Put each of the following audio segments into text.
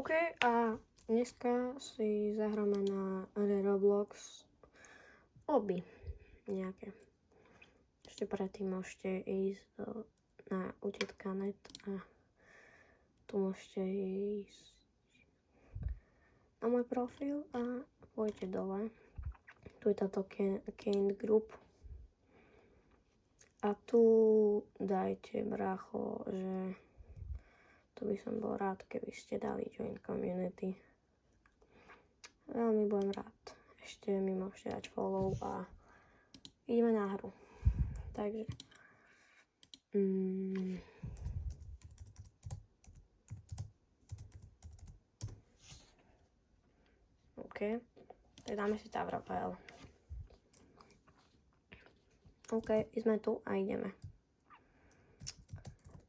OK, a dneska si zahráme na Roblox lobby nejaké. Ešte predtým môžete ísť na utetka.net a tu môžete ísť na môj profil a pôjdete dole. Tu je táto Kind Group. A tu dajte, brácho, že to by som bol rád, keby ste dali join community. Veľmi budem rád. Ešte mi môžete dať follow a ideme na hru. Takže OK. Tak dáme si Tavra.pl. OK, sme tu a ideme.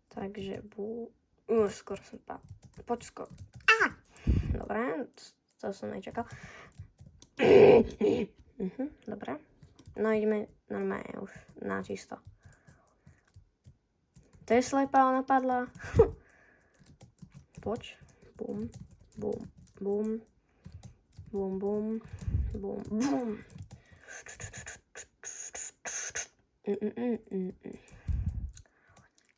Takže skoro som poď skoro. Dobre, to som nečakal. Dobre. No ideme normálne už na čisto. Tesla ona padla. Poď. Bum, bum, bum. Bum, bum, bum, bum.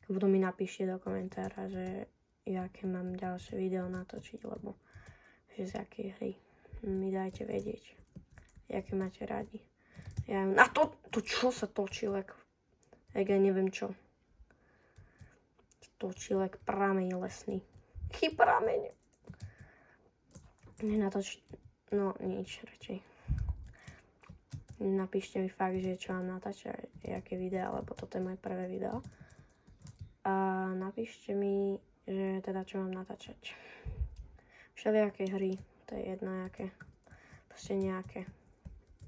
Potom mi napíšte do komentára, že aké mám ďalšie video natočiť, lebo že z akej hry mi dajte vedieť, aké máte radi. Ja na to čo sa točí, jak ja neviem čo. Točí jak prameň lesný. Aký prameň? Nenatoč... No nič, radšej. Napíšte mi fakt, že čo mám natáčať, aké videá, lebo toto je moje prvé video. A napíšte mi, že teda čo mám natáčať. Všelijaké hry, to je jedno aké. Proste nejaké,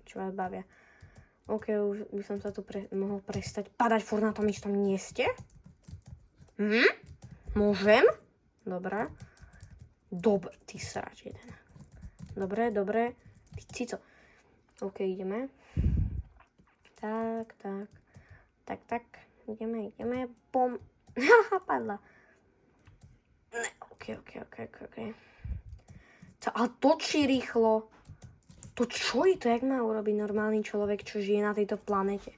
čo vás bavia. OK, už by som sa tu mohol prestať padať furt na tom istom mieste. Môžem? Dobre. Dobre, ty sráč jeden. Dobre. Ty cico. OK, ideme. Tak. Ideme. Bom. Haha, padla. Ne, OK. A točí rýchlo. To čo je to? Jak má urobiť normálny človek, čo žije na tejto planete?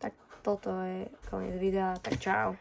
Tak toto je koniec videa. Tak čau.